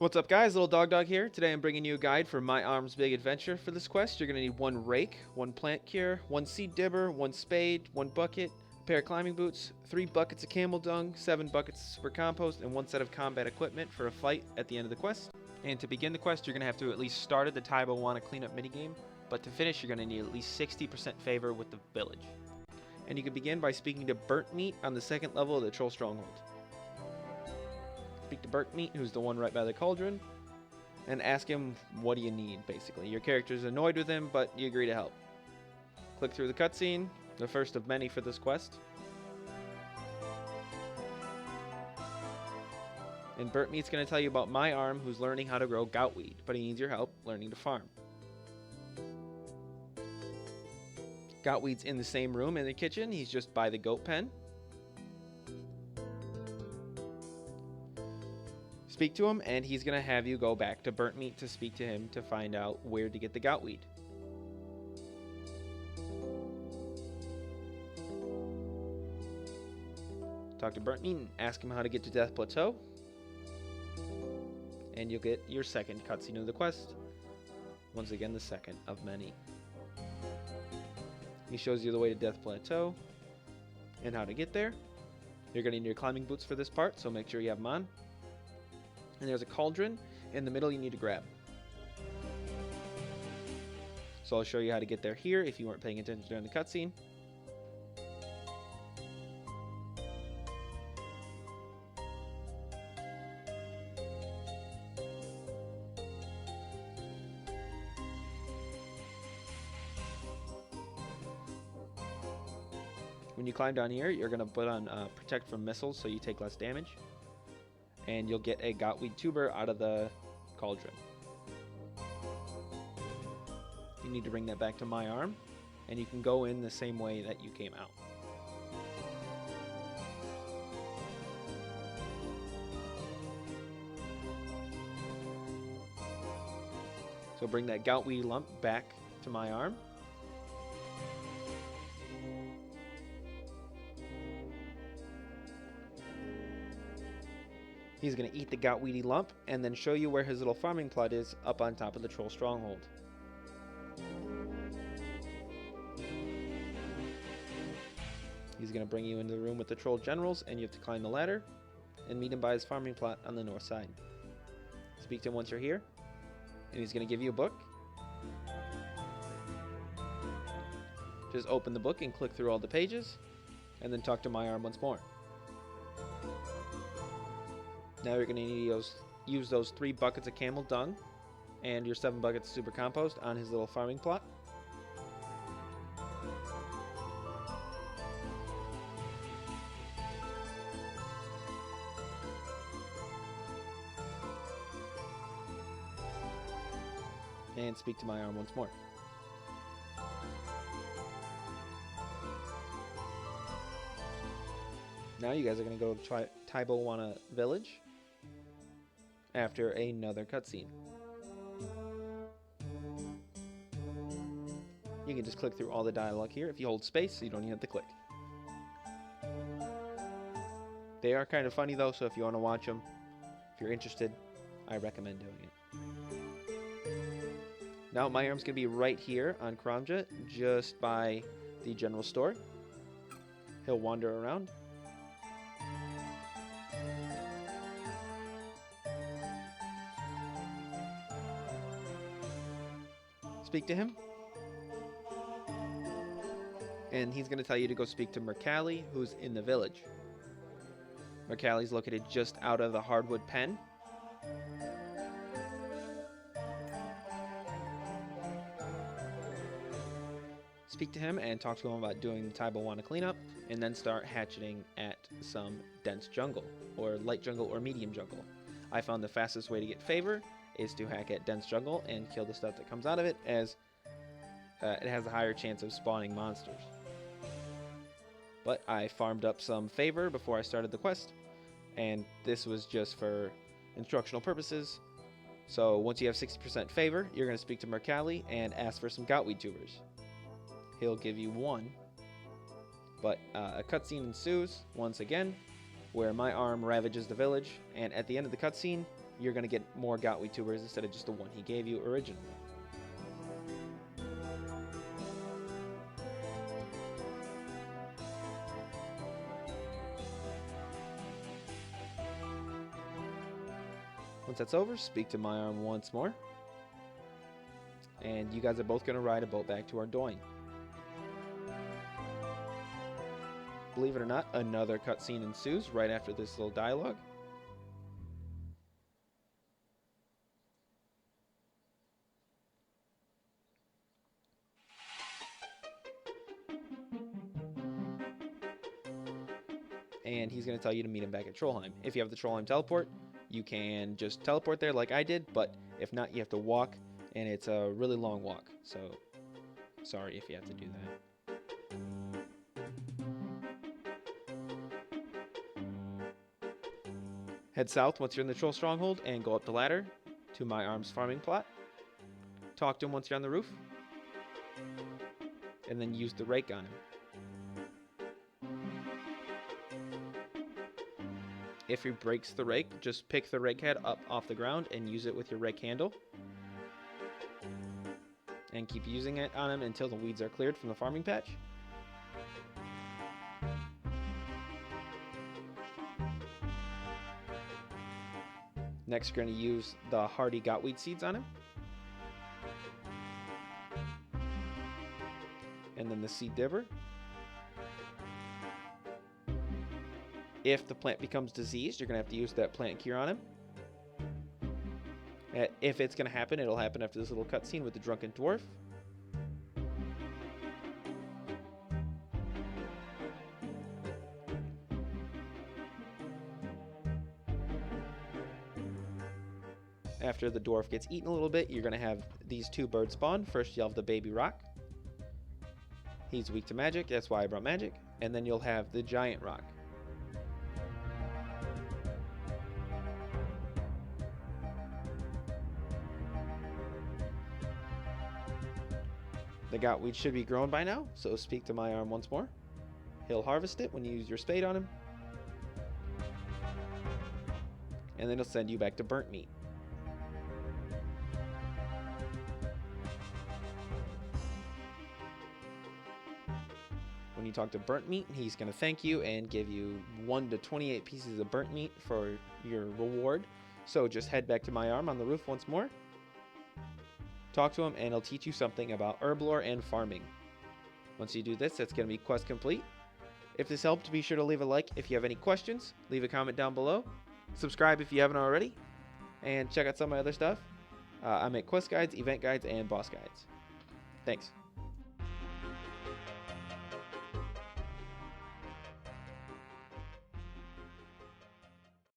What's up guys, Little Dog here. Today I'm bringing you a guide for My Arm's Big Adventure. For this quest, you're going to need one rake, one plant cure, one seed dibber, one spade, one bucket, a pair of climbing boots, 3 buckets of camel dung, 7 buckets of super compost, and 1 set of combat equipment for a fight at the end of the quest. And to begin the quest, you're going to have to at least start at the Taibowana cleanup minigame, but to finish you're going to need at least 60% favor with the village. And you can begin by speaking to Burnt Meat on the 2nd level of the Troll Stronghold. Speak to Burnt Meat, who's the one right by the cauldron, and ask him what do you need, basically. Your character's annoyed with him, but you agree to help. Click through the cutscene, the first of many for this quest. And Burnt Meat's going to tell you about My Arm, who's learning how to grow goutweed, but he needs your help learning to farm. Goutweed's in the same room in the kitchen, he's just by the goat pen. Speak to him, and he's going to have you go back to Burnt Meat to speak to him to find out where to get the goutweed. Talk to Burnt Meat and ask him how to get to Death Plateau. And you'll get your second cutscene of the quest. Once again, the second of many. He shows you the way to Death Plateau and how to get there. You're going to need your climbing boots for this part, so make sure you have them on. And there's a cauldron in the middle you need to grab. So I'll show you how to get there here if you weren't paying attention during the cutscene. When you climb down here, you're going to put on Protect from Missiles so you take less damage. And you'll get a goutweed tuber out of the cauldron. You need to bring that back to My Arm, and you can go in the same way that you came out. So bring that goutweed lump back to My Arm. He's going to eat the goutweedy lump and then show you where his little farming plot is up on top of the Troll Stronghold. He's going to bring you into the room with the Troll Generals, and you have to climb the ladder and meet him by his farming plot on the north side. Speak to him once you're here, and he's going to give you a book. Just open the book and click through all the pages, and then talk to My Arm once more. Now you're going to need to use those 3 buckets of camel dung and your 7 buckets of super compost on his little farming plot. And speak to My Arm once more. Now you guys are going to go to Taibowana Village after another cutscene. You can just click through all the dialogue here if you hold space, so you don't even have to click. They are kind of funny though, so if you want to watch them, if you're interested, I recommend doing it. Now My Arm's going to be right here on Kramja, just by the general store. He'll wander around. Speak to him, and he's going to tell you to go speak to Mercalli, who's in the village. Mercalli's located just out of the hardwood pen. Speak to him and talk to him about doing the Taibowana cleanup, and then start hatcheting at some dense jungle, or light jungle, or medium jungle. I found the fastest way to get favor is to hack at dense jungle and kill the stuff that comes out of it, as it has a higher chance of spawning monsters. But I farmed up some favor before I started the quest, and this was just for instructional purposes. So once you have 60% favor, you're going to speak to Mercalli and ask for some goutweed tubers. He'll give you 1, but a cutscene ensues once again, where My Arm ravages the village, and at the end of the cutscene, you're going to get more Gottweed tubers instead of just the one he gave you originally. Once that's over, speak to my arm once more. And you guys are both going to ride a boat back to Ardoyne. Believe it or not, another cutscene ensues right after this little dialogue. And he's going to tell you to meet him back at Trollheim. If you have the Trollheim teleport, you can just teleport there like I did, but if not, you have to walk, and it's a really long walk. So, sorry if you have to do that. Head south once you're in the Troll Stronghold, and go up the ladder to my arm's farming plot. Talk to him once you're on the roof, and then use the rake on him. If he breaks the rake, just pick the rake head up off the ground and use it with your rake handle. And keep using it on him until the weeds are cleared from the farming patch. Next, you're going to use the hardy Gottweed seeds on him. And then the seed dibber. If the plant becomes diseased, you're going to have to use that plant cure on him. If it's going to happen, it'll happen after this little cutscene with the drunken dwarf. After the dwarf gets eaten a little bit, you're going to have these two birds spawn. First, you'll have the baby rock. He's weak to magic, that's why I brought magic. And then you'll have the giant rock. The Gottweed should be grown by now, so speak to my arm once more. He'll harvest it when you use your spade on him. And then he'll send you back to Burnt Meat. When you talk to Burnt Meat, he's going to thank you and give you 1 to 28 pieces of burnt meat for your reward. So just head back to my arm on the roof once more. Talk to him and he'll teach you something about herblore and farming. Once you do this, that's going to be quest complete. If this helped, be sure to leave a like. If you have any questions, leave a comment down below. Subscribe if you haven't already. And check out some of my other stuff. I make quest guides, event guides, and boss guides. Thanks.